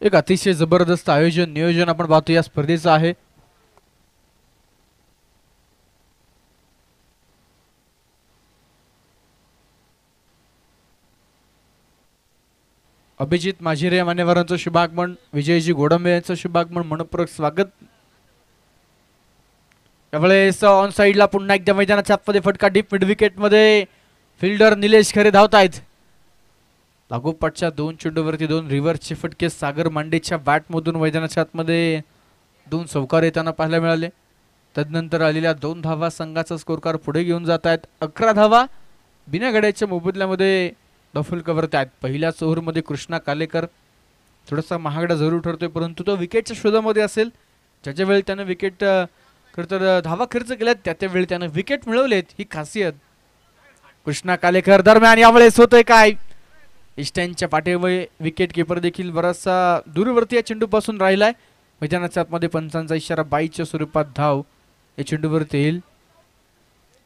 एक अतिशय जबरदस्त आयोजन नियोजन आपण पाहतो या स्पर्धेचं आहे। अभिजित माजिरे मान्यवरांचं शुभागमन, विजयजी गोडंबे यांचं शुभागमन, मनपूर्वक स्वागत। यावेळेस ऑन साइडला पुन्हा एकदा मैदानाच्या आतमध्ये फटका डीप मिड विकेट मध्ये फिल्डर निलेश खरे धावत आहेत। लागोपाठच्या दोन चेंडूवरती दोन रिव्हर्सचे फटके सागर मांडेच्या बॅट मधून मैदानाच्या आतमध्ये दोन चौकार येताना पाहायला मिळाले। तदनंतर आलेल्या दोन धावा संघाचा स्कोर कार्ड पुढे घेऊन जात आहेत। 11 धावा बिना गड्याच्या मोबदल्यामध्ये डफल कव्हर आहेत। पहिल्या ओव्हरमध्ये कृष्णा कालेकर थोडासा महागडा जरूर ठरतोय, परंतु तो विकेटच्या शोधामध्ये असेल। ज्याच्या वेळी त्याने विकेट खरतर धावा खर्च केल्यात त्या वेळी त्याने विकेट मिळवलेत, ही खासियत कृष्णा कालेकर। दरम्यान यावेळेस होतंय काय, इस्टॅनच्या पाठीवर विकेट किपर देखील बराचसा दूरवरती या चेंडूपासून राहिलाय। मैदानाच्या आतमध्ये पंचांचा इशारा 22च्या स्वरूपात धाव या चेंडूवरती येईल।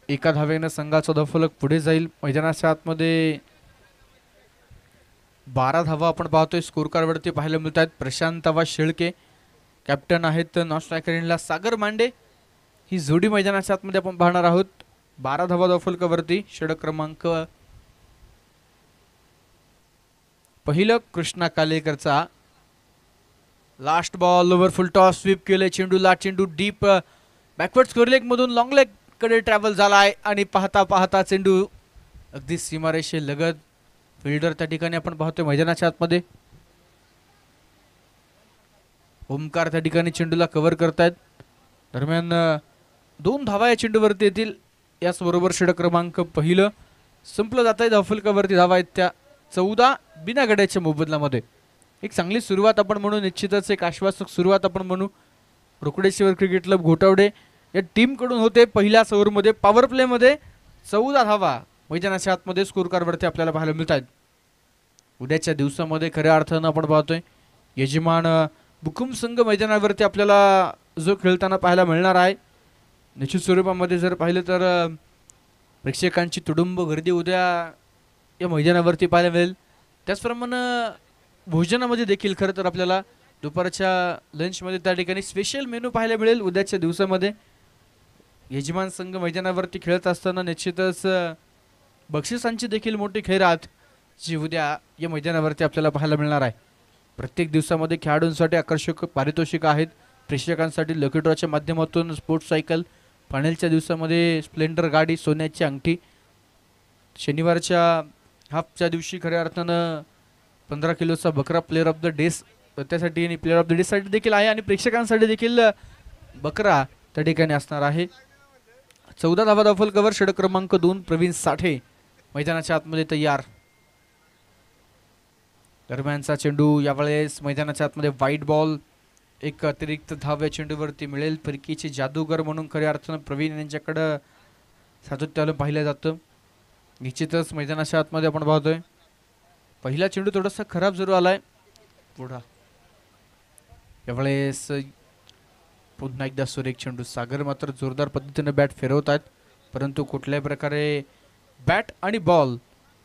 एका धावेनं संघाचा धावफलक पुढे जाईल। मैदानाच्या आतमध्ये 12 धावा आपण पाहतोय स्कोर कार्डवरती पाहायला मिळत आहेत। प्रशांत आवाज शेळके कॅप्टन आहेत, नॉन स्ट्रायकर इनला सागर मांडे, ही जोडी मैदानाच्या आतमध्ये आपण पाहणार आहोत। 12 धावा धावफलकावरती षटक क्रमांक पहिलं कृष्णा कालेकरचा last ball over full toss sweep केले चेंडूला, चेंडू डीप बॅकवर्ड स्कोर लेग मधून लॉंग लेग कडे ट्रॅव्हल झालाय आणि पाहता पाहता चेंडू अगदी सीमारेषे लगत फिल्डर त्या ठिकाणी आपण पाहतोय मैदानाच्या आतमध्ये। ओमकार त्या ठिकाणी चेंडूला कव्हर करतायत। दरम्यान 2 धावा या चेंडूवरती येतील। याचबरोबर षटक क्रमांक पहिलं संपलं जात आहे। धावफलकावरती धावा आहेत त्या 14 बिना गड्याच्या मोबदल्यामध्ये। एक चांगली सुरुवात आपण म्हणू, निश्चितच एक आश्वासक सुरुवात आपण म्हणू। रोकडेश्वर क्रिकेट क्लब घोटावडे या टीम कडून होते। पहिल्याच ओव्हरमध्ये पॉवर प्ले मध्ये 14 धावा मैदानाच्या आतमध्ये स्कोर कार्डवरती आपल्याला पाहायला मिळत आहेत। उद्याच्या दिवसामध्ये खऱ्या अर्थानं आपण पाहतोय यजमान बुकुम संघ मैदानावरती आपल्याला जो खेळताना पाहायला मिळणार आहे। निश्चित स्वरूपामध्ये जर पाहिलं तर प्रेक्षकांची तुडुंब गर्दी उद्या या मैदानावरती पाहायला मिळेल। त्याचप्रमाणे भोजनामध्ये देखील खरं तर आपल्याला दुपारच्या लंचमध्ये त्या ठिकाणी स्पेशल मेनू पाहायला मिळेल। उद्याच्या दिवसामध्ये यजमान संघ मैदानावरती खेळत असताना निश्चितच बक्षिसांची देखील मोठी खैरात जी उद्या या मैदानावरती आपल्याला पाहायला मिळणार आहे। प्रत्येक दिवसामध्ये खेळाडूंसाठी आकर्षक पारितोषिक आहेत। प्रेक्षकांसाठी लकी ड्रॉच्या माध्यमातून स्पोर्ट्स सायकल, फायनलच्या दिवसामध्ये स्प्लेंडर गाडी, सोन्याची अंगठी, शनिवारच्या हाफच्या दिवशी खऱ्या अर्थानं 15 किलोचा बकरा प्लेअर ऑफ द डे त्यासाठी आणि प्लेअर ऑफ द डे साठी देखील आहे आणि प्रेक्षकांसाठी देखील बकरा त्या ठिकाणी असणार आहे। 14 धावा धावफलकावर षटक क्रमांक 2 प्रवीण साठे मैदानाच्या आतमध्ये तयार। दरम्यानचा चेंडू यावेळेस मैदानाच्या आतमध्ये वाईट बॉल, एक अतिरिक्त धाव या चेंडूवरती मिळेल। फिरकीचे जादूगर म्हणून खऱ्या अर्थानं प्रवीण यांच्याकडे सातत्यानं पाहिलं जातं। निश्चितच मैदानाच्या आतमध्ये आपण पाहतोय पहिला चेंडू थोडासा खराब जरूर आलाय पुढा। यावेळेस पुन्हा एकदा सुरेख चेंडू, सागर मात्र जोरदार पद्धतीने बॅट फिरवत आहेत, परंतु कुठल्याही प्रकारे बॅट आणि बॉल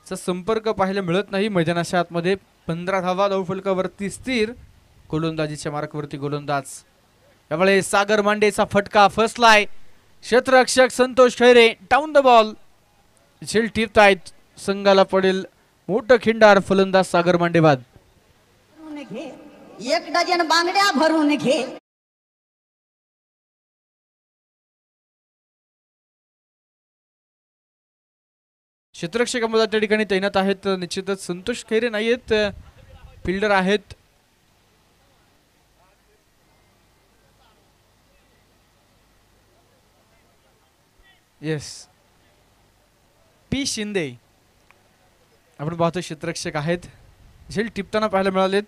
चा संपर्क पाहायला मिळत नाही। मैदानाच्या आतमध्ये 15 धावा धावफलकावरती स्थिर, गोलंदाजीच्या मार्कवरती गोलंदाज। यावेळेस सागर मांडेचा फटका फसलाय, क्षेत्ररक्षक Santosh Khaire down the ball झेल टिपत आहेत। संघाला पडेल मोठं खिंडार, फलंदाज सागर मांडे बाद। 1 डझन बांगड्या भरून घे। क्षेत्ररक्षक अंमलदार त्या ठिकाणी तैनात आहेत। निश्चितच संतोष खैरे नाही आहेत, फिल्डर आहेत। येस, पी शिंदे आपण पाहतो क्षेत्ररक्षक आहेत, झेल टिपताना पाहायला मिळालेत।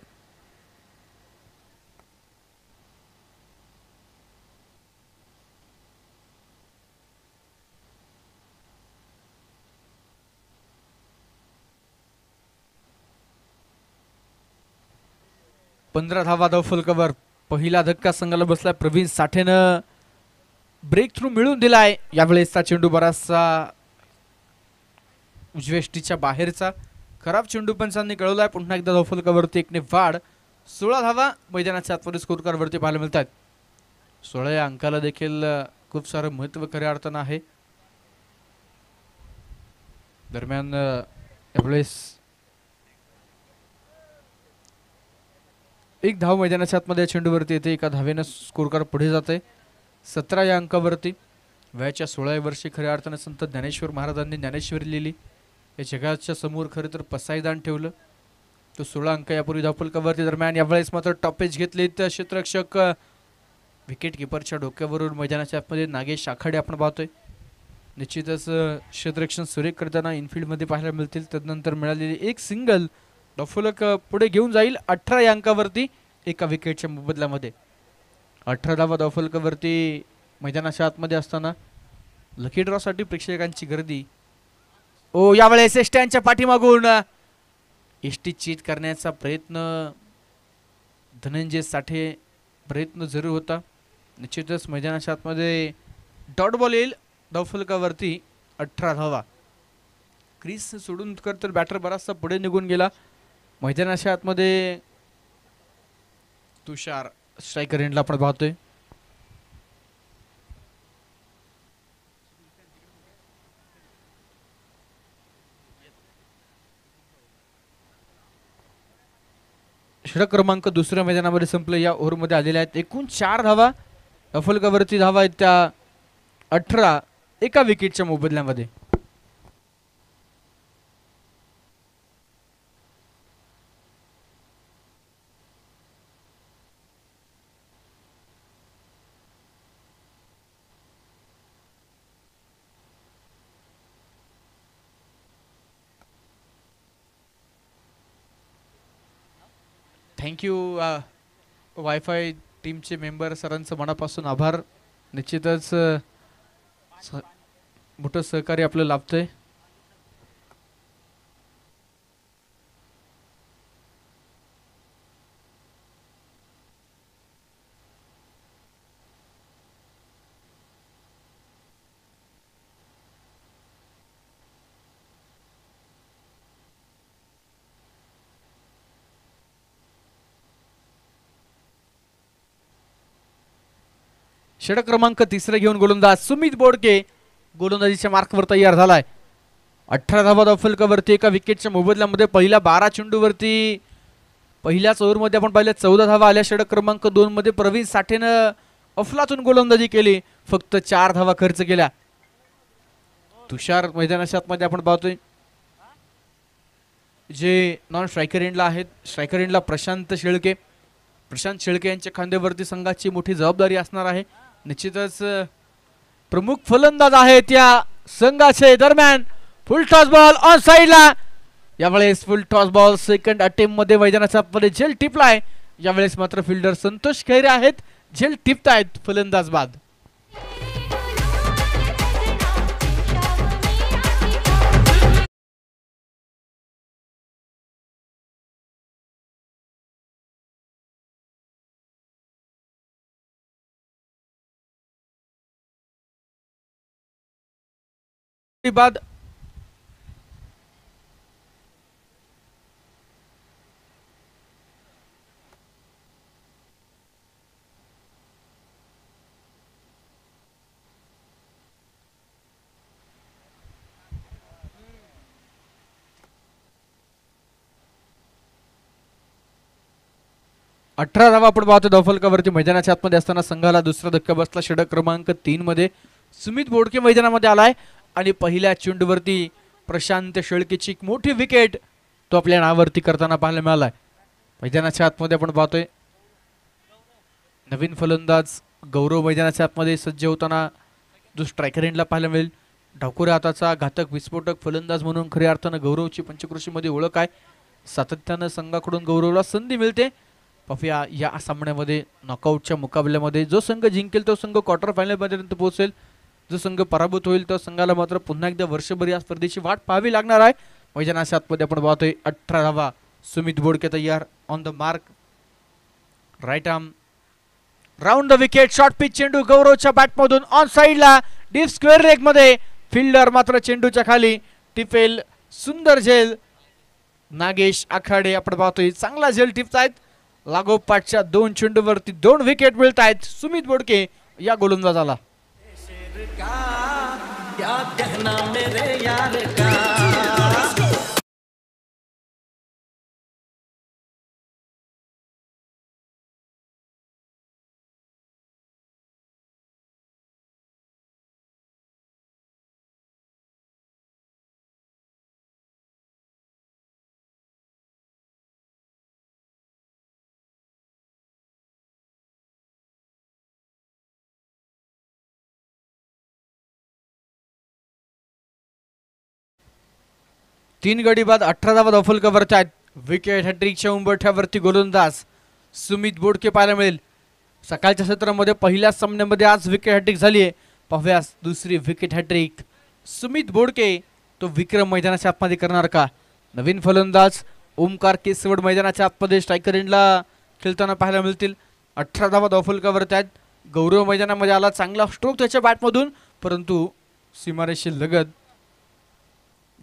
पंधरा धावा धावफलकावर पहिला धक्का संघाला बसलाय। प्रवीण साठेनं ब्रेक थ्रू मिळून दिलाय। यावेळेसचा चेंडू बराचसा उजव्या यष्टीच्या बाहेरचा खराब चेंडू पंचांनी कळवलाय। पुन्हा एकदा धावफलकावरती एकने वाढ 16 धावा मैदानाच्या आतमध्ये स्कोर कार्ड वरती पाहायला मिळतात. 16 या अंकाला देखील खूप सारं महत्त्व खऱ्या अर्थानं आहे. दरम्यान यावेळेस एक धाव मैदानाच्या आतमध्ये चेंडूवरती येते. एका धावेनं स्कोर कार्ड पुढे जाते. 17 या अंकावरती वयाच्या 16व्या वर्षी खऱ्या अर्थानं संत ज्ञानेश्वर महाराजांनी ज्ञानेश्वरी लिहिली. या जगाच्या समोर खरं तर पसायदान ठेवलं. तो 16 अंक यापूर्वी धावफलकावरती. दरम्यान यावेळेस मात्र टॉपेज घेतलेत क्षेत्ररक्षक. विकेट किपरच्या डोक्यावरून मैदानाच्या आतमध्ये नागेश आखाडे आपण पाहतोय. निश्चितच क्षेत्ररक्षण सुरेख करताना इनफिल्डमध्ये पाहायला मिळतील. तदनंतर मिळालेली एक सिंगल धावफलक पुढे घेऊन जाईल 18 या अंकावरती एका विकेटच्या मोबदल्यामध्ये. 18 धावा धावफलकावरती मैदानाच्या आतमध्ये असताना लकी ड्रॉसाठी प्रेक्षकांची गर्दी. ओ यावेळेस एसट्यांच्या पाठीमागून एसटी चीट करण्याचा प्रयत्न धनंजय साठे प्रयत्न जरूर होता. निश्चितच मैदानाच्या आतमध्ये डॉट बॉल येईल धावफलकावरती. 18 धावा. क्रीज सोडून तर बॅटर बराचसा पुढे निघून गेला. मैदानाच्या आतमध्ये तुषार स्ट्रायकर एंडला आपण पाहतोय. षटक क्रमांक दुसऱ्या मैदानामध्ये संपले. या ओव्हरमध्ये आलेल्या आहेत एकूण 4 धावा. धावफलकावरती धावा आहेत त्या 18 एका विकेटच्या मोबदल्यामध्ये. थँक्यू वायफाय टीमचे मेंबर सरांचं मनापासून आभार. निश्चितच मोठं सहकार्य आपलं लाभतंय. षटक क्रमांक तिसरे घेऊन गोलंदाज सुमित बोडके गोलंदाजीच्या मार्कवर तयार झालाय. 18 धावा धावफलकावरती एका विकेटच्या मोबदल्यामध्ये. पहिल्या 12 चेंडूवरती पहिल्याच ओव्हरमध्ये आपण पाहिलं 14 धावा आल्या. षटक क्रमांक 2 मध्ये प्रवीण साठेनं अफलातून गोलंदाजी केली. फक्त 4 धावा खर्च केल्या. तुषार मैदानाच्या आतमध्ये आपण पाहतोय जे नॉन स्ट्रायकर एंडला आहेत. स्ट्रायकर एंडला प्रशांत शेळके. प्रशांत शेळके यांच्या खांद्यावरती संघाची मोठी जबाबदारी असणार आहे. निश्चितच प्रमुख फलंदाज आहेत या संघाचे. दरम्यान फुल टॉस बॉल ऑन साइडला. यावेळेस फुल टॉस बॉल सेकंड अटेम्प्ट मध्ये मैदानाच्या आतमध्ये झेल टिपलाय. यावेळेस मात्र फिल्डर संतोष खैरे आहेत झेल टिपतायत फलंदाज बाद. बाद 18 धावा आपण पाहतो धावफलकावरती. मैदानाच्या आतमध्ये असताना संघाला दुसरा धक्का बसला. षटक क्रमांक 3 मध्ये सुमित बोडके मैदानामध्ये आलाय आणि पहिल्या चेंडूवरती प्रशांत शेळकेची एक मोठी विकेट तो आपल्या नावावरती करताना पाहायला मिळालाय. मैदानाच्या आतमध्ये आपण पाहतोय नवीन फलंदाज गौरव मैदानाच्या आतमध्ये सज्ज होताना जो स्ट्रायकर एंडला पाहायला मिळेल. डाकुऱ्या हाताचा घातक विस्फोटक फलंदाज म्हणून खऱ्या अर्थानं गौरवची पंचकृषीमध्ये ओळख आहे. सातत्यानं संघाकडून गौरवला संधी मिळते. पाहूया या सामन्यामध्ये नॉकआउटच्या मुकाबल्यामध्ये जो संघ जिंकेल तो संघ क्वार्टर फायनलपर्यंत पोहोचेल. जो संघ पराभूत होईल तो संघाला मात्र पुन्हा एकदा वर्षभर या स्पर्धेची वाट पाहावी लागणार आहे. मैदानाच्या आतमध्ये आपण पाहतोय 18 धावा. सुमित बोडके तयार on the mark. Right arm round the wicket. Short pitch चेंडू गौरवच्या बॅटमधून ऑन साइडला डीप स्क्वेअर लेग मध्ये. फिल्डर मात्र चेंडूच्या खाली टिपेल. सुंदर झेल नागेश आखाडे आपण पाहतोय चांगला झेल टिपतायत. लागोपाठच्या 2 चेंडूवरती 2 विकेट मिळत आहेत सुमित बोडके या गोलंदाजाला. तीन गडी बाद 18 धावा धावफलक वरती आहेत. विकेट हॅट्रिकच्या उंबरठ्यावरती गोलंदाज सुमित बोडके पाहायला मिळेल. सकाळच्या सत्रामध्ये पहिल्या सामन्यामध्ये आज विकेट हॅट्रिक झाली आहे. पाहूया दुसरी विकेट हॅट्रिक सुमित बोडके तो विक्रम मैदानाच्या आतमध्ये करणार का. नवीन फलंदाज ओमकार केसवड मैदानाच्या आतमध्ये स्ट्रायकर एंडला खेळताना पाहायला मिळतील. 18 धावा धावफलकावरती आहेत. गौरव मैदानामध्ये आला, चांगला स्ट्रोक त्याच्या बॅटमधून, परंतु सीमारेषे लगत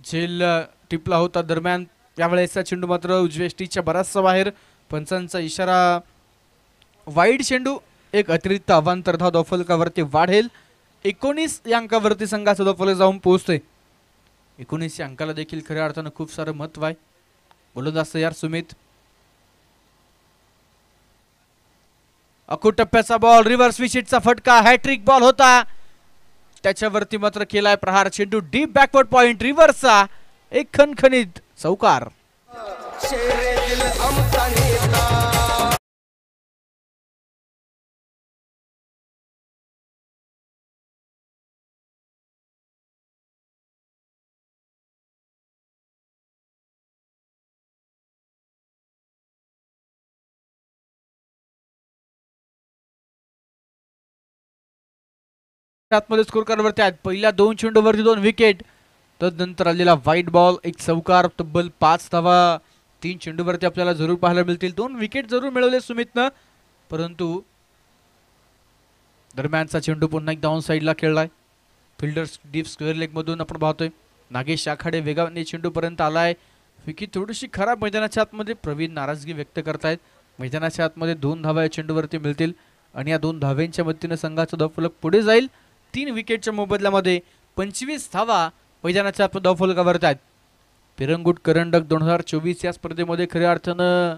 झेल टिपला होता. दरम्यान यावेळेचा चेंडू मात्र उजव्या स्टीच्या बराचसा बाहेर. पंचांचा इशारा वाईड चेंडू. एक अतिरिक्त अवांतर धाव धावफलकावरती वाढेल. 19 या अंकावरती संघाचा धावफलक जाऊन पोहोचतोय. 19 या अंकाला देखील खऱ्या अर्थानं खूप सारं महत्व आहे. गोलंदाज तयार सुमित. अकूट टप्प्याचा बॉल, रिव्हर्स विकेटचा फटका, हॅट्रिक बॉल होता. त्याच्यावरती मात्र केलाय प्रहार. चेंडू डीप बॅकवर्ड पॉइंट रिव्हर्सचा एक खणखणीत चौकार. आतमध्ये स्कोर कार्डवरती आहेत. पहिल्या 2 चेंडूवरती 2 विकेट. तदनंतर आलेला व्हाईट बॉल, एक चौकार, तब्बल 5 धावा 3 चेंडूवरती आपल्याला जरूर पाहायला मिळतील. 2 विकेट जरूर मिळवले सुमितनं, परंतु दरम्यानचा चेंडू पुन्हा एक डाऊन साईडला खेळलाय. फिल्डर डीप स्क्वेअर लेग मधून आपण पाहतोय. नागेश आखाडे वेगाने चेंडू पर्यंत आलाय. विकेट थोडीशी खराब मैदानाच्या आतमध्ये. प्रवीण नाराजगी व्यक्त करतायत. मैदानाच्या आतमध्ये 2 धावा या चेंडूवरती मिळतील आणि या 2 धाव्यांच्या मदतीने संघाचा धावफलक पुढे जाईल. 3 विकेटच्या मोबदल्यामध्ये 25 धावा मैदानाच्या धावफलकावरती आहेत. पिरंगुट करंडक 2024 या स्पर्धेमध्ये खऱ्या अर्थानं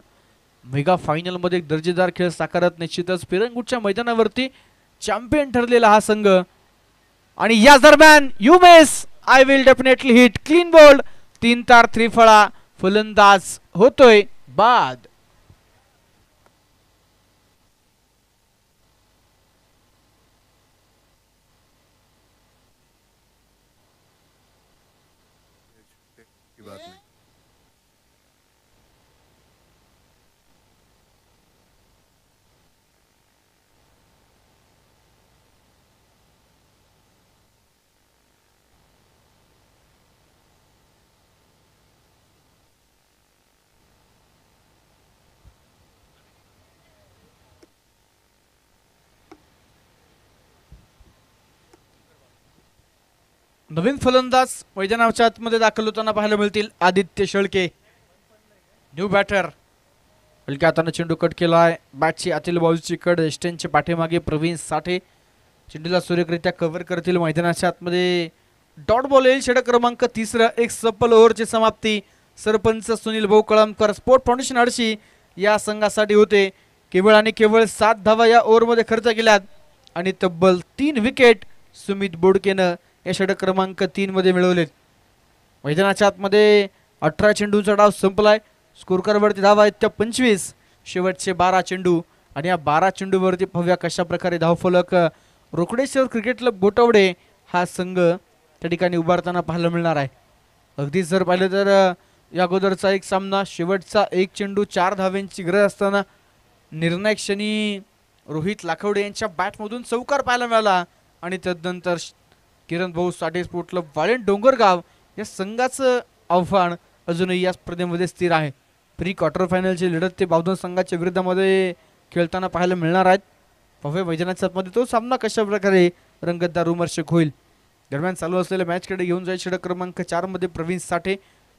मेगा फायनल मध्ये एक दर्जेदार खेळ साकारत निश्चितच पिरंगुटच्या मैदानावरती चॅम्पियन ठरलेला हा संघ. आणि या दरम्यान you miss I will definitely hit clean bowled. 3 तार त्रिफळा. फलंदाज होतोय बाद. नवीन फलंदाज मैदानाच्या आतमध्ये दाखल होताना पाहायला मिळतील. Aditya Shelke new batter. हलक्या हाताने चेंडू कट केलाय. बॅटची आतील बाजूची कड एस्टेनच्या पाठीमागे प्रवीण साठे चेंडूला सुरेखरित्या कव्हर करतील. मैदानाच्या आतमध्ये डॉट बॉल येईल. षटक क्रमांक 3. एक सफल ओव्हरची समाप्ती. सरपंच सुनील भाऊ कळमकर स्पोर्ट फाउंडेशन आडशी या संघासाठी होते. केवळ आणि केवळ 7 धावा या ओव्हरमध्ये खर्च केल्यात आणि तब्बल 3 विकेट सुमित बोडकेनं या षटक क्रमांक 3 मध्ये मिळवलेत. मैदानाच्या आतमध्ये 18 चेंडूंचा डाव संपलाय. स्कोर कार्डवरती धावा आहेत त्या 25. शेवटचे 12 चेंडू आणि या 12 चेंडूवरती पाहूया कशा प्रकारे धावफलक रोकडेश्वर क्रिकेट क्लब गोटवडे हा संघ त्या ठिकाणी उभारताना पाहायला मिळणार आहे. अगदीच जर पाहिलं तर या अगोदरचा एक सामना शेवटचा 1 चेंडू 4 धाव्यांची गरज असताना निर्णायक क्षणी रोहित लाखवडे यांच्या बॅटमधून चौकार पाहायला मिळाला आणि तदनंतर किरण भाऊ साठे स्पोर्ट क्लब वाळेन डोंगरगाव या संघाचं आव्हान अजूनही या स्पर्धेमध्ये स्थिर आहे. प्री क्वार्टर फायनलची लढत ते बावधन संघाच्या विरुद्धामध्ये खेळताना पाहायला मिळणार आहेत. पाहूया मैदानाच्या आतमध्ये तो सामना कशा प्रकारे रंगतदार रोमहर्षक होईल. दरम्यान चालू असलेल्या मॅचकडे घेऊन जाईल. षटक क्रमांक 4 मध्ये प्रवीण साठे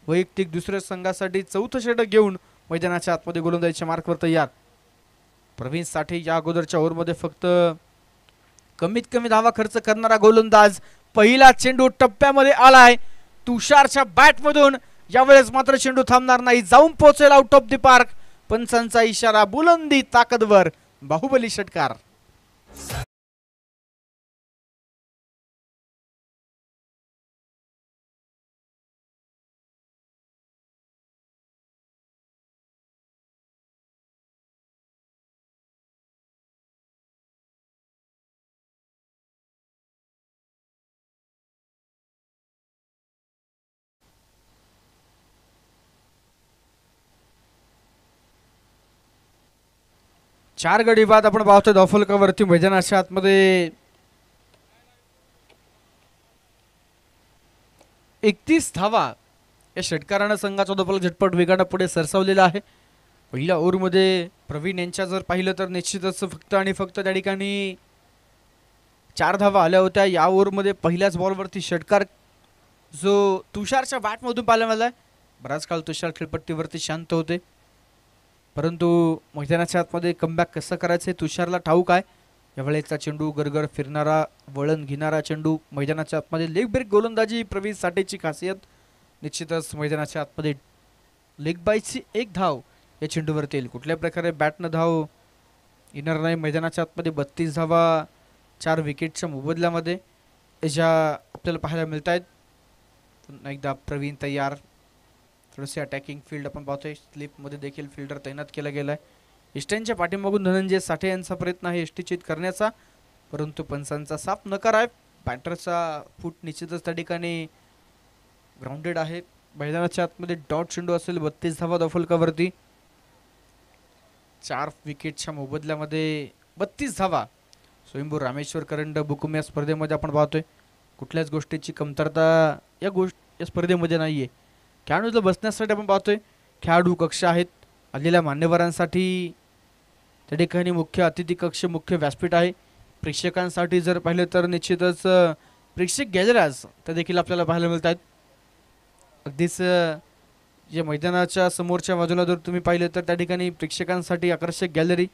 वैयक्तिक दुसऱ्या संघासाठी 4थं षटक घेऊन मैदानाच्या आतमध्ये गोलंदाजीच्या मार्कवर तयार. प्रवीण साठे या अगोदरच्या ओव्हरमध्ये फक्त कमीत कमी धावा खर्च करणारा गोलंदाज. पहिला चेंडू टप्प्यामध्ये आलाय तुषारच्या बॅटमधून. यावेळेस मात्र चेंडू थांबणार नाही, जाऊन पोहोचेल आउट ऑफ द पार्क. पंचांचा इशारा, बुलंदी ताकदवर बाहुबली षटकार. चार गडी बाद आपण पाहतोय धावफलकावरती मैदानाच्या आतमध्ये. 31 धावा या षटकारानं संघाचा धावफलक झटपट वेगानं पुढे सरसावलेला आहे. पहिल्या ओव्हरमध्ये प्रवीण यांच्या जर पाहिलं तर निश्चितच फक्त आणि फक्त त्या ठिकाणी 4 धावा आल्या होत्या. या ओव्हरमध्ये पहिल्याच बॉलवरती षटकार जो तुषारच्या बॅटमधून पाहायला मिळालाय. बराच काळ तुषार खेळपट्टीवरती शांत होते, परंतु मैदानाच्या आतमध्ये कमबॅक कसं करायचं तुषारला ठाऊक आहे. यावेळेचा चेंडू गरगर फिरणारा, वळण घेणारा चेंडू. मैदानाच्या आतमध्ये लेग ब्रेक गोलंदाजी प्रवीण साठेची खासियत. निश्चितच मैदानाच्या आतमध्ये लेग बायची 1 धाव या चेंडूवरती येईल. कुठल्या प्रकारे बॅटनं धाव येणार नाही. मैदानाच्या आतमध्ये 32 धावा 4 विकेटच्या मोबदल्यामध्ये ज्या आपल्याला पाहायला मिळत आहेत. पुन्हा एकदा प्रवीण तयार. थोडेसे अटॅकिंग फील्ड आपण पाहतोय. स्लिपमध्ये देखील फिल्डर तैनात केला गेला आहे. इस्टनच्या पाठीमागून धनंजय साठे यांचा प्रयत्न आहे यष्टी चित करण्याचा, परंतु पंचांचा साफ नकार आहे. बॅटरचा फूट निश्चितच त्या ठिकाणी ग्राउंडेड आहे. मैदानाच्या आतमध्ये डॉट चेंडू असेल. 32 धावा धावफलकावरती. 4 विकेटच्या मोबदल्यामध्ये 32 धावा. स्वयंभू रामेश्वर करंड बुकुम या स्पर्धेमध्ये आपण पाहतोय कुठल्याच गोष्टीची कमतरता या स्पर्धेमध्ये नाही आहे. खेळाडूला बसण्यासाठी आपण पाहतोय खेळाडू कक्ष आहेत. आलेल्या मान्यवरांसाठी त्या ठिकाणी मुख्य अतिथी कक्ष, मुख्य व्यासपीठ आहे. प्रेक्षकांसाठी जर पाहिलं तर निश्चितच प्रेक्षक गॅलरीज त्या देखील आपल्याला पाहायला मिळत आहेत. अगदीच जे मैदानाच्या समोरच्या बाजूला जर तुम्ही पाहिलं तर त्या ठिकाणी प्रेक्षकांसाठी आकर्षक गॅलरी.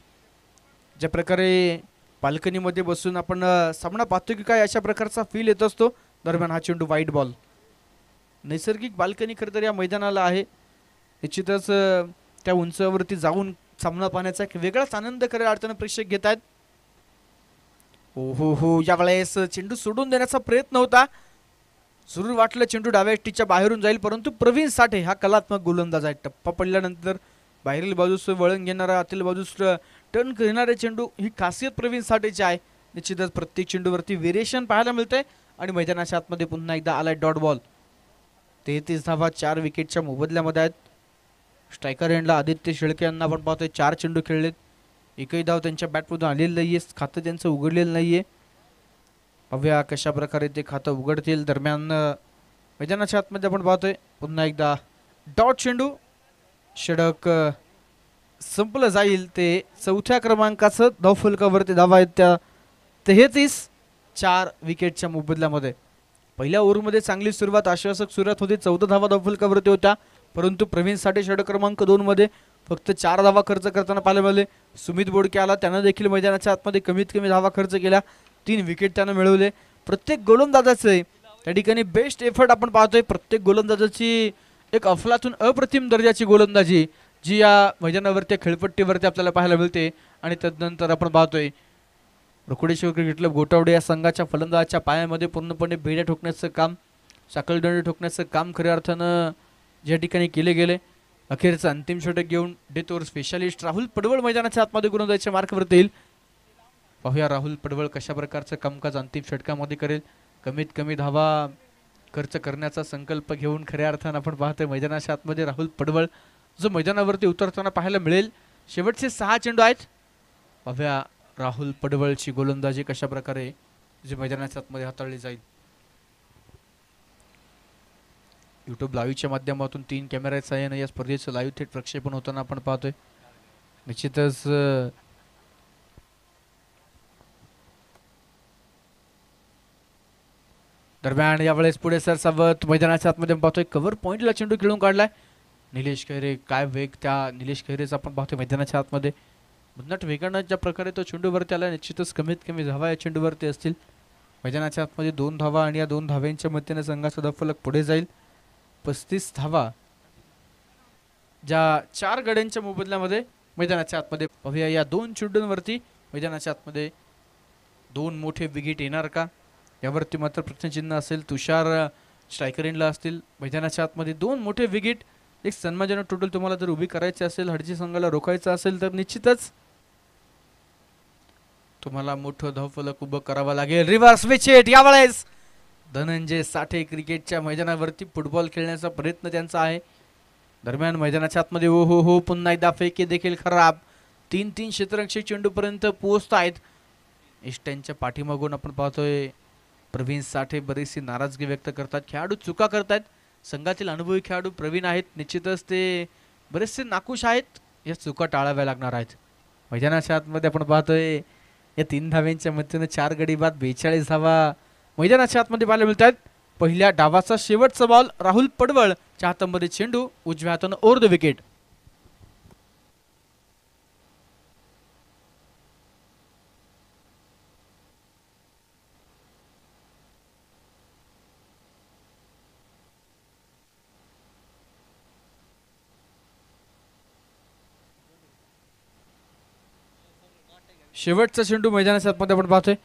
ज्या प्रकारे बाल्कनीमध्ये बसून आपण सामना पाहतो की काय अशा प्रकारचा फील येत असतो. दरम्यान हा चेंडू वाईट बॉल. नैसर्गिक बाल्कनी खरं तर या मैदानाला आहे. निश्चितच त्या उंचावरती जाऊन सामना पाहण्याचा एक वेगळाच आनंद खऱ्या अर्थानं प्रेक्षक घेत आहेत. हो यावेळेस चेंडू सोडून देण्याचा प्रयत्न होता. जरूर वाटलं चेंडू डाव्या टीच्या बाहेरून जाईल, परंतु प्रवीण साठे हा कलात्मक गोलंदाज आहे. टप्पा पडल्यानंतर बाहेरील बाजूस वळण घेणारा, आतील बाजूस टर्न घेणारे चेंडू ही खासियत प्रवीण साठेची आहे. निश्चितच प्रत्येक चेंडूवरती व्हेरिएशन पाहायला मिळतंय आणि मैदानाच्या आतमध्ये पुन्हा एकदा आलाय डॉट बॉल. 33 धावा 4 विकेटच्या मोबदल्यामध्ये आहेत. स्ट्रायकर एंडला आदित्य शेळके यांना आपण पाहतोय 4 चेंडू खेळलेत. एकही धाव त्यांच्या बॅटमधून आलेलं नाहीये. खातं त्यांचं उघडलेलं नाहीये. बघूया कशा प्रकारे ते खातं उघडतील. दरम्यान मैदानाच्या आतमध्ये आपण पाहतोय पुन्हा एकदा डॉट चेंडू. षटक संपलं जाईल. ते 4थ्या क्रमांकाचं धावफलकावरती धावा आहेत त्या 33 4 विकेटच्या मोबदल्यामध्ये. पहिल्या ओव्हरमध्ये चांगली सुरुवात, आश्वासक सुरुवात होती. 14 धावा धावफलकावरती होत्या, परंतु प्रवीण साठे षटक क्रमांक 2 मध्ये फक्त 4 धावा खर्च करताना पाहायला मिळाले. सुमित बोडके आला, त्यानं देखील मैदानाच्या आतमध्ये कमीत कमी धावा खर्च केल्या. 3 विकेट त्यानं मिळवले. प्रत्येक गोलंदाजाचे त्या ठिकाणी बेस्ट एफर्ट आपण पाहतोय. प्रत्येक गोलंदाजाची एक अफलातून अप्रतिम दर्जाची गोलंदाजी जी या मैदानावरती खेळपट्टीवरती आपल्याला पाहायला मिळते. आणि तदनंतर आपण पाहतोय रुकुडेश्वर क्रिकेट क्लब गोटावडे या संघाच्या फलंदाजाच्या पायामध्ये पूर्णपणे बेड्या ठोकण्याचं काम, साखळदंड ठोकण्याचं काम खऱ्या अर्थानं ज्या ठिकाणी केले गेले. अखेरचं अंतिम षटक घेऊन डेथ ओव्हर स्पेशालिस्ट राहुल पडवळ मैदानाच्या आतमध्ये गोलंदाजीच्या मार्कवरती येईल. पाहूया राहुल पडवळ कशा प्रकारचं कामकाज अंतिम षटकामध्ये करेल. कमीत कमी धावा खर्च करण्याचा संकल्प घेऊन खऱ्या अर्थानं आपण पाहतोय मैदानाच्या आतमध्ये राहुल पडवळ जो मैदानावरती उतरताना पाहायला मिळेल. शेवटचे 6 चेंडू आहेत. पाहूया राहुल पडवळची गोलंदाजी कशा प्रकारे जी मैदानाच्या आतमध्ये हाताळली जाईल. यूट्यूब लाईव्हच्या माध्यमातून 3 कॅमेऱ्याच्या साहाय्याने या स्पर्धेचं लाईव्ह थेट प्रक्षेपण होताना आपण पाहतोय. निश्चितच दरम्यान यावेळेस पुढे सरसावत मैदानाच्या आतमध्ये पाहतोय कव्हर पॉईंटला चेंडू खेळून काढलाय. निलेश खैरे काय वेग त्या निलेश खैरेचा आपण पाहतोय मैदानाच्या आतमध्ये. भन्नाट वेगानं ज्या प्रकारे तो चेंडूवरती आला निश्चितच कमीत कमी धावा या चेंडूवरती असतील. मैदानाच्या आतमध्ये 2 धावा आणि या 2 धाव्यांच्या मदतीने संघाचा धावफलक पुढे जाईल. 35 धावा ज्या 4 गड्यांच्या मोबदल्यामध्ये मैदानाच्या आतमध्ये पाहूया. या 2 चेंडूंवरती मैदानाच्या आतमध्ये 2 मोठे विकेट येणार का यावरती मात्र प्रश्नचिन्ह असेल. तुषार स्ट्रायकर इनला असतील. मैदानाच्या आतमध्ये 2 मोठे विकेट एक सन्मानजनक टोटल तुम्हाला जर उभी करायची असेल, हडजी संघाला रोखायचं असेल तर निश्चितच तुम्हाला मोठं धावफलक उभं करावं लागेल. रिव्हर्स विकेट यावेळेस धनंजय साठे क्रिकेटच्या मैदानावरती फुटबॉल खेळण्याचा प्रयत्न त्यांचा आहे. दरम्यान मैदानाच्या आतमध्ये ओ हो हो पुन्हा एकदा फेके देखील खराब. 3-3 क्षेत्ररक्षक चेंडूपर्यंत पोहोचत आहेत. इष्टांच्या पाठीमागून आपण पाहतोय प्रवीण साठे बरीचशी नाराजगी व्यक्त करतात. खेळाडू चुका करतात. संघातील अनुभवी खेळाडू प्रवीण आहेत. निश्चितच ते बरेचसे नाखुश आहेत. या चुका टाळाव्या लागणार आहेत. मैदानाच्या आतमध्ये आपण पाहतोय या 3 धाव्यांच्या मदतीने 4 गडी बाद 42 धावा मैदानाच्या आतमध्ये पाहायला मिळत आहेत. पहिल्या डावाचा शेवटचा बॉल राहुल पडवळच्या हातामध्ये चेंडू उजव्या हाताने ओव्हर द विकेट. शेवटचा चेंडू मैदानाच्या आतमध्ये आपण पाहतोय.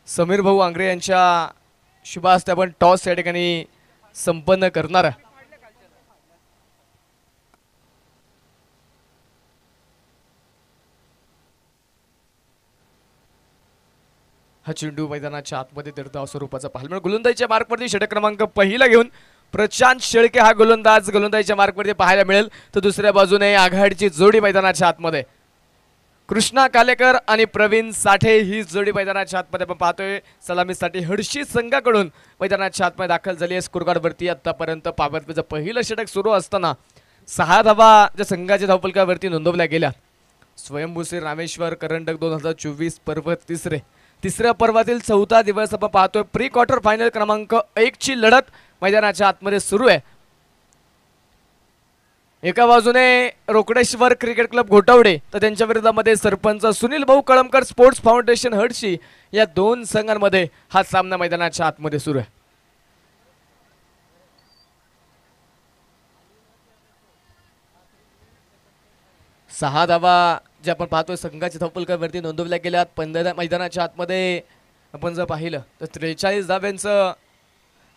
समीर भाऊ आंग्रे यांच्या शुभ हस्ते आपण टॉस या ठिकाणी संपन्न करणार आहे. हा चेंडू मैदानाच्या आतमध्ये तीर्थाव स्वरूपाचा पाहायला मिळेल. गोलंदाजीच्या मार्कवरती षटक क्रमांक पहिला घेऊन प्रशांत शेळके हा गोलंदाजीच्या मार्कवरती पाहायला मिळेल. तर दुसऱ्या बाजूने आघाडीची जोडी मैदानाच्या आतमध्ये कृष्णा कालेकर आणि प्रवीण साठे ही जोडी मैदानाच्या आतमध्ये आपण पाहतोय. सलामीसाठी हडशी संघाकडून मैदानाच्या आतमध्ये दाखल झाली आहे. स्कोरकार्डवरती आतापर्यंत पावरचं पहिलं षटक सुरू असताना 6 धावा ज्या संघाच्या धावफलकावरती नोंदवल्या गेल्या. स्वयंभूसी रामेश्वर करंडक 2024 पर्व तिसऱ्या पर्वातील 4था दिवस आपण पाहतोय. प्री क्वार्टर फायनल क्रमांक 1 ची लढत मैदानाच्या आतमध्ये सुरू आहे. एका बाजूने रोकडेश्वर क्रिकेट क्लब घोटवडे तर त्यांच्या विरोधामध्ये सरपंच सुनील भाऊ कळमकर स्पोर्ट्स फाउंडेशन हडशी या दोन संघांमध्ये हा सामना मैदानाच्या आतमध्ये सुरू आहे. सहा धावा जे आपण पाहतोय संघाच्या धावफलकावरती नोंदवल्या गेल्यात. मैदानाच्या आतमध्ये आपण जर पाहिलं तर 43 धाव्यांचं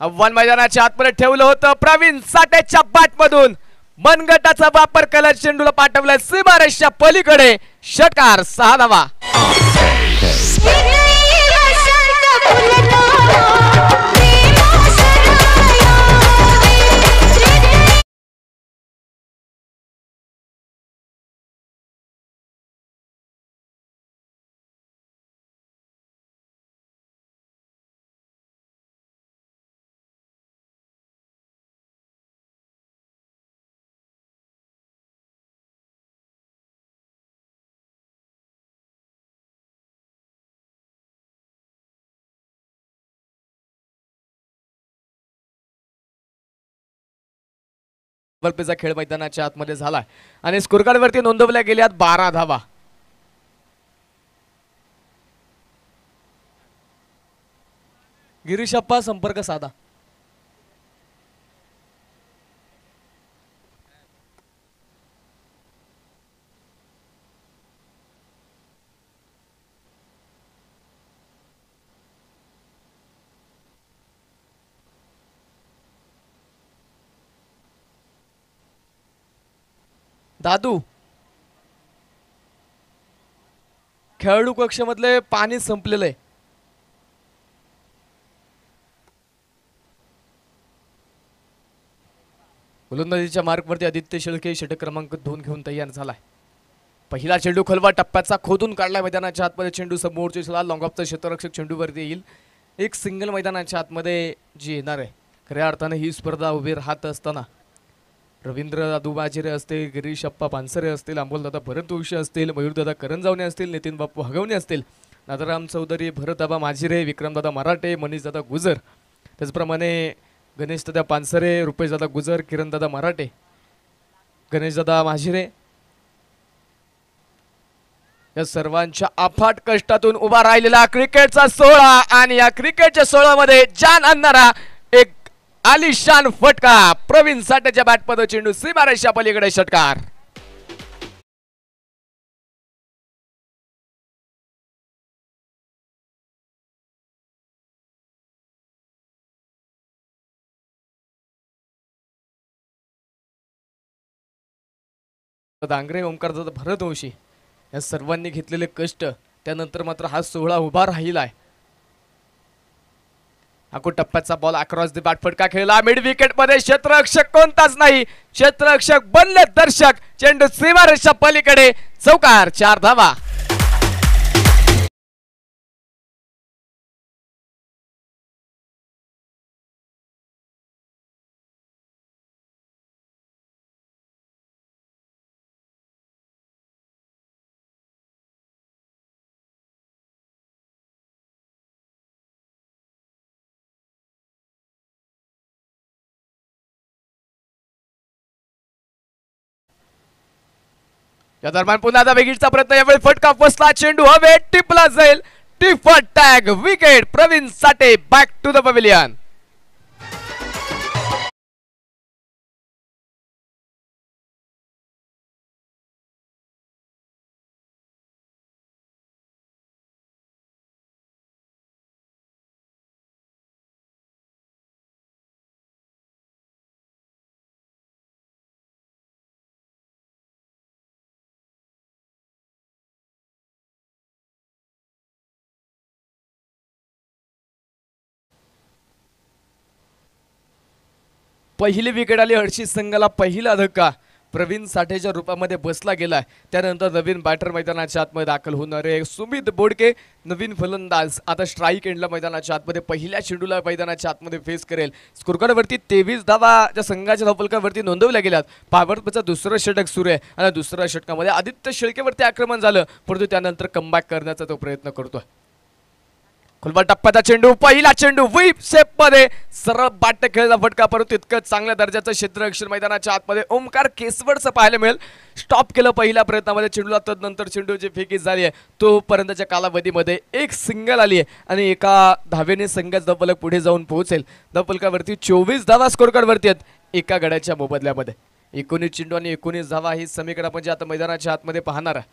आव्हान मैदानाच्या आतमध्ये ठेवलं होतं. प्रवीण साठेच्या बॅटमधून मनगटाचा वापर केला, चेंडूला पाठवलाय सीमारेषच्या पलीकडे. षटकार 6 धावा. चा खेळ मैदानाच्या आतमध्ये झालाय आणि स्कोरकार्डवरती नोंदवल्या गेल्यात 12 धावा. गिरीशप्पा संपर्क साधा. दादू, खेळाडू कक्षामधले पाणी संपलेलं आहे. गोलंदाजीच्या मार्कवरती आदित्य शेळके षटक क्रमांक 2 घेऊन तयार झालाय. पहिला चेंडू खोलवा टप्प्याचा खोदून काढला मैदानाच्या आतमध्ये. चेंडू समोरची सला लॉंग ऑफचा क्षेत्ररक्षक चेंडूवरती येईल. एक सिंगल मैदानाच्या आतमध्ये जी येणार आहे. खऱ्या अर्थाने ही स्पर्धा उभी राहत असताना रवींद्र दादू बाजिरे असतील, गिरीशप्पा पानसरे असतील, अंबोलदादा भरतवंशी असतील, मयूरदादा करंजावणे असतील, नितीन बापू हगवणे असतील, नादराम चौधरी, भरतदादा माजिरे, विक्रमदादा मराठे, मनीषदादा गुजर, त्याचप्रमाणे गणेशदादा पानसरे, रुपेशदादा गुजर, किरणदादा मराठे, गणेशदादा माजिरे या सर्वांच्या अफाट कष्टातून उभा राहिलेला क्रिकेटचा सोहळा आणि या क्रिकेटच्या सोहळ्यामध्ये जान आणणारा एक आलिशान फटका. प्रवीण साठेच्या बॅटमध्ये चेंडू सीमारेषा पलीकडे. षटकार. दांगरे, ओमकारदादा भरतवंशी या सर्वांनी घेतलेले कष्ट त्यानंतर मात्र हा सोहळा उभा राहिलाय. हाको टप्प्याचा बॉल अक्रॉस द बॅट फटका खेळला मिड विकेट मध्ये. क्षेत्ररक्षक कोणताच नाही, क्षेत्ररक्षक बनले दर्शक. चेंडू सीमारेषा पलीकडे. चौकार. 4 धावा. या दरम्यान पुन्हा एकदा वेगळीचा प्रयत्न. यावेळी फटका फसला, चेंडू हवे टिपला जाईल. टिफट टॅग wicket. Praveen Sathe back to the pavilion. पहिली विकेट आली. हर्षित संघाला पहिला धक्का प्रवीण साठेच्या रूपामध्ये बसला गेलाय. त्यानंतर नवीन बॅटर मैदानाच्या आतमध्ये दाखल होणार आहे. सुमित बोडके नवीन फलंदाज आता स्ट्राईक एंडला मैदानाच्या आतमध्ये पहिल्या चेंडूला मैदानाच्या आतमध्ये फेस करेल. स्कोरकार्डवरती 23 धावा ज्या संघाच्या धावफलकावरती नोंदवल्या गेल्यात. पॉवर प्लेचं दुसरं षटक सुरू आहे आणि दुसऱ्या षटकामध्ये आदित्य शेळकेवरती आक्रमण झालं, परंतु त्यानंतर कमबॅक करण्याचा तो प्रयत्न करतोय. खुलबा टप्प्याचा चेंडू, पहिला चेंडू व्हीप शेप मध्ये सरळ बाट खेळला फटका, परंतु इतकं चांगल्या दर्जाचं क्षेत्ररक्षण मैदानाच्या आतमध्ये ओमकार केसवडचं पाहायला मिळेल. स्टॉप केलं पहिल्या प्रयत्नामध्ये चेंडूला. तदनंतर चेंडूची फेकी झाली आहे तोपर्यंतच्या कालावधीमध्ये एक सिंगल आली आहे आणि एका धावेने संघाचा धावफलक पुढे जाऊन पोहोचेल. धावफलकावरती 24 धावा स्कोर कार्डवरती आहेत एका गड्याच्या मोबदल्यामध्ये. 19 चेंडू आणि 19 धावा ही समीकरण आपण जे आता मैदानाच्या आतमध्ये पाहणार आहे.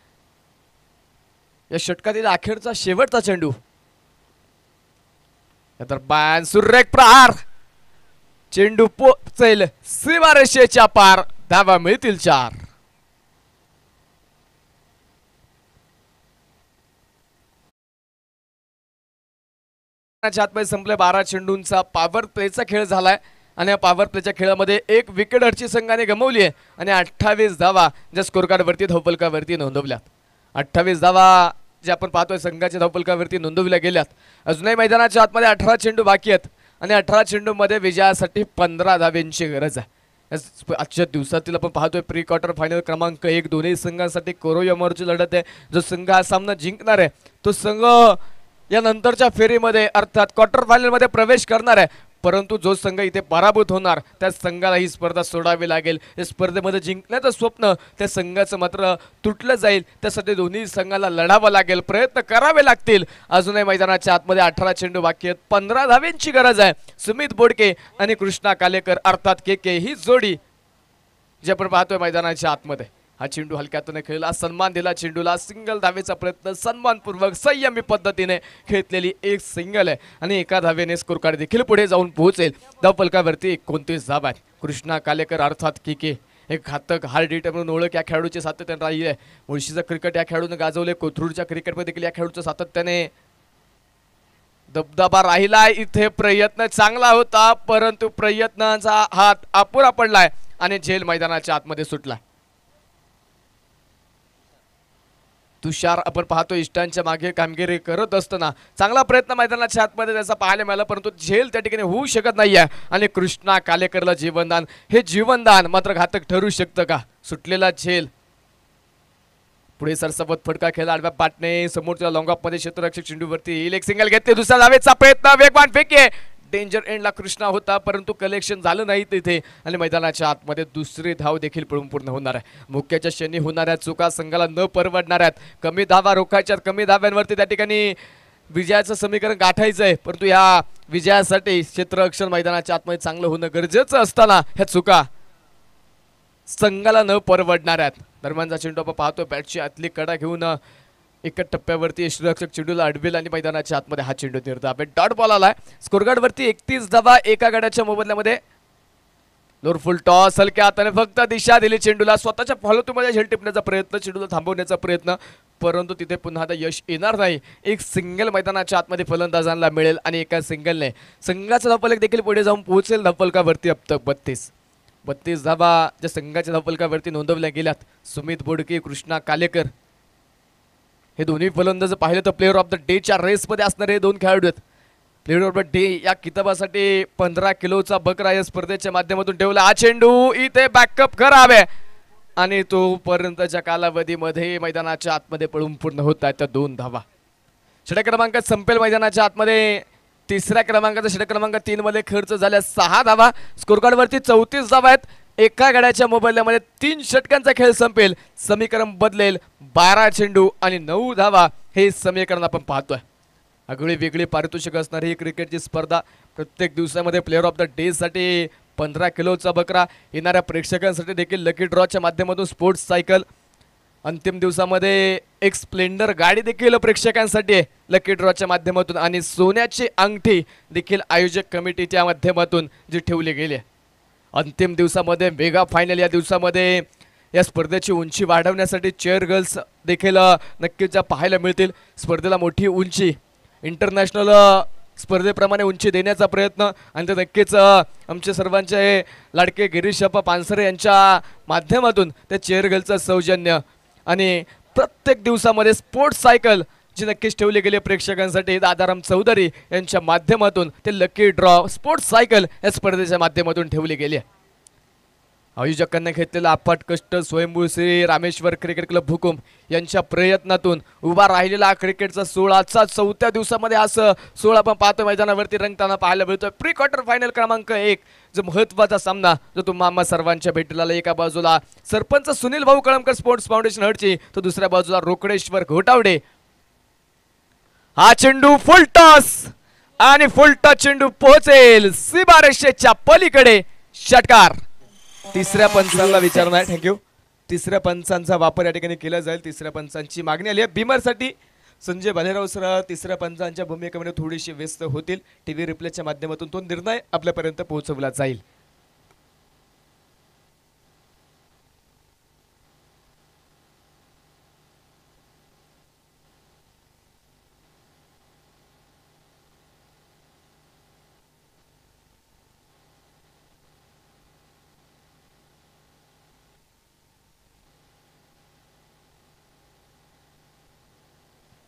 या षटकातील अखेरचा शेवटचा चेंडू, तर बॅन सुरेख प्रहार, चेंडू पोचेल सीमारेषेच्या पार, धावा मिळतील 4. आतमध्ये संपले 12 चेंडूंचा पॉवर प्लेचा खेळ झालाय आणि या पॉवर प्लेच्या खेळामध्ये एक विकेट हर्षित संघाने गमावली आहे आणि 28 धावा ज्या स्कोर कार्डवरती धावफलकावरती नोंदवल्यात. 28 धावा जे आपण पाहतोय संघाच्या धावफलकावरती नोंदवल्या गेल्यात. अजूनही मैदानाच्या आतमध्ये 18 चेंडू बाकी आहेत आणि 18 चेंडूमध्ये विजयासाठी 15 धाव्यांची गरज आहे. आजच्या दिवसातील आपण पाहतोय प्री क्वार्टर फायनल क्रमांक 1 दोन्ही संघांसाठी कोरोयामोरची लढत आहे. जो संघ हा सामना जिंकणार आहे तो संघ या नंतरच्या फेरीमध्ये अर्थात क्वार्टर फायनल मध्ये प्रवेश करणार आहे, परंतु जो संघ इथे पराभूत होणार त्या संघाला ही स्पर्धा सोडावी लागेल. या स्पर्धेमध्ये जिंकण्याचं स्वप्न त्या संघाचं मात्र तुटलं जाईल. त्यासाठी दोन्ही संघाला लढावं लागेल, प्रयत्न करावे लागतील. अजूनही मैदानाच्या आतमध्ये 18 चेंडू बाकी आहेत, 15 धाव्यांची गरज आहे. सुमित बोडके आणि कृष्णा कालेकर अर्थात के ही जोडी जे आपण पाहतोय मैदानाच्या आतमध्ये. हा चेंडू हलक्यातून खेळला, सन्मान दिला चेंडूला, सिंगल धावेचा प्रयत्न सन्मानपूर्वक संयमी पद्धतीने खेळलेली एक सिंगल आहे आणि एका धावेने स्कोर कार्ड देखील पुढे जाऊन पोहोचेल. धावफलकावरती 29 धावा आहेत. कृष्णा कालेकर अर्थात के एक घातक हार्ड हिटर म्हणून ओळख या खेळाडूचे सातत्याने राहिले आहे. मुळशीचं क्रिकेट या खेळाडूने गाजवले, कोथरूडच्या क्रिकेटमध्ये देखील या खेळाडूचं सातत्याने दबदबा राहिला. इथे प्रयत्न चांगला होता, परंतु प्रयत्नाचा हात अपुरा पडलाय आणि झेल मैदानाच्या आतमध्ये सुटला. तुषार आपण पाहतो इष्टांच्या मागे कामगिरी करत असताना चांगला प्रयत्न मैदानाच्या आतमध्ये त्याचा पाहायला मिळाला, परंतु झेल त्या ठिकाणी होऊ शकत नाहीये आणि कृष्णा कालेकरला जीवनदान, हे जीवनदान मात्र घातक ठरू शकतं का? सुटलेला झेल पुढे सरसबत फटका खेळला आडव्या पाटने समोरच्या लॉंग ऑफ मध्ये क्षेत्ररक्षक चेंडूवरती एक सिंगल घेतले. दुसऱ्या धावेचा प्रयत्न, वेगवान फेकी, डेंजर एंडला कृष्णा होता परंतु कलेक्शन झालं नाही तिथे आणि मैदानाच्या आतमध्ये दुसरी धाव देखील पळून पूर्ण होणार आहे. मुख्याच्या शनी होणाऱ्या चुका संघाला न परवडणार आहेत. कमी धावा रोखायच्यात, कमी धाव्यांवरती त्या ठिकाणी विजयाचं समीकरण गाठायचं आहे, परंतु या विजयासाठी क्षेत्ररक्षण मैदानाच्या आतमध्ये चांगलं होणं गरजेचं असताना ह्या चुका संघाला न परवडणार आहेत. दरम्यानचा चेंडू आपण पाहतोय बॅटची आतली कडा घेऊन एका टप्प्यावरती यष्टीरक्षक चेंडूला अडवेल आणि मैदानाच्या आतमध्ये हा चेंडू निर्धाव डॉट बॉल आलाय. स्कोरकार्ड वरती 31 धावा एका गड्याच्या मोबदल्यामध्ये. लोअर फुल टॉस हलक्या हाताने फक्त दिशा दिली चेंडूला. स्वतःच्या फॉलोतूमध्ये झेल टिपण्याचा प्रयत्न, चेंडूला थांबवण्याचा प्रयत्न, परंतु तिथे पुन्हा आता यश येणार नाही. एक सिंगल मैदानाच्या आतमध्ये फलंदाजांना मिळेल आणि एका सिंगलने संघाचा धावफलक देखील पुढे जाऊन पोहोचेल. धावफलकावरती अब तक 32 धावा ज्या संघाच्या धावफलकावरती नोंदवल्या गेल्यात. सुमित बोडके, कृष्णा कालेकर हे दोन्ही फलंदाज पाहिलं तर प्लेअर ऑफ द डेच्या रेसमध्ये असणारे हे दोन खेळाडू आहेत. प्लेअर ऑफ द डे या किताबासाठी 15 किलोचा बकरा या स्पर्धेच्या माध्यमातून ठेवला. हा चेंडू इथे बॅकअप करावे आणि तोपर्यंतच्या कालावधीमध्ये मैदानाच्या आतमध्ये पळून पूर्ण होत आहेत त्या 2 धावा. षटक क्रमांक संपेल मैदानाच्या आतमध्ये. तिसऱ्या क्रमांकाचा षटक क्रमांक 3 मध्ये खर्च झाल्या 6 धावा. स्कोरकार्डवरती 34 धावा आहेत. एका गड्याच्या मोबदल्यामध्ये 3 षटकांचा खेळ संपेल. समीकरण बदलेल. 12 चेंडू आणि 9 धावा हे समीकरण आपण पाहतोय. आगळी वेगळी पारितोषिक असणारी ही क्रिकेटची स्पर्धा. प्रत्येक दिवसामध्ये प्लेअर ऑफ द डे साठी 15 किलोचा बकरा, येणाऱ्या प्रेक्षकांसाठी देखील लकी ड्रॉच्या माध्यमातून स्पोर्ट्स सायकल, अंतिम दिवसामध्ये एक स्प्लेंडर गाडी देखील प्रेक्षकांसाठी आहे लकी ड्रॉच्या माध्यमातून आणि सोन्याची अंगठी देखील आयोजक कमिटीच्या माध्यमातून जी ठेवली गेली आहे. अंतिम दिवसामध्ये मेगा फायनल या दिवसामध्ये या स्पर्धेची उंची वाढवण्यासाठी चेअर गर्ल्स देखील नक्कीच पाहायला मिळतील. स्पर्धेला मोठी उंची, इंटरनॅशनल स्पर्धेप्रमाणे उंची देण्याचा प्रयत्न आणि ते नक्कीच आमचे सर्वांचे लाडके गिरीशप्पा पानसरे यांच्या माध्यमातून ते चेअरगर्लचं सौजन्य आणि प्रत्येक दिवसामध्ये स्पोर्ट्स सायकल जी नक्कीच ठेवली गेली प्रेक्षकांसाठी दादाराम चौधरी यांच्या माध्यमातून ते लकी ड्रॉ स्पोर्ट्स सायकल या स्पर्धेच्या माध्यमातून ठेवली गेली आहे. आयोजकांनी घेतलेला अफाट कष्ट स्वयंभू श्री रामेश्वर क्रिकेट क्लब भुकुम यांच्या प्रयत्नातून उभा राहिलेला क्रिकेटचा 16चा 4थ्या दिवसामध्ये असं 16 आपण पाहतो मैदानावरती रंगताना पाहायला मिळतोय. प्री क्वार्टर फायनल क्रमांक 1 जो महत्वाचा सामना जो तुम्हा सर्वांच्या भेटीला आला. एका बाजूला सरपंच सुनील भाऊ कळमकर स्पोर्ट्स फाउंडेशन हडची तर दुसऱ्या बाजूला रोकडेश्वर घोटावडे. हा चेंडू फुल टॉस आणि फुल टॉस चेंडू पोहोचेल सीमारेषेच्या पलीकडे. षटकार तिसऱ्या पंचांना विचारणार. थँक्यू. तिसऱ्या पंचांचा वापर या ठिकाणी केला जाईल. तिसऱ्या पंचांची मागणी आली आहे. बिमरसाठी संजय भालेराव सर तिसऱ्या पंचांच्या भूमिकेमध्ये थोडीशी व्यस्त होतील. टीव्ही रिप्लेच्या माध्यमातून तो निर्णय आपल्यापर्यंत पोहोचवला जाईल.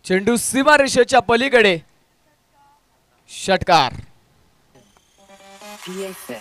चेंडू सीमारेषेच्या पलीकडे. षटकार. VFX.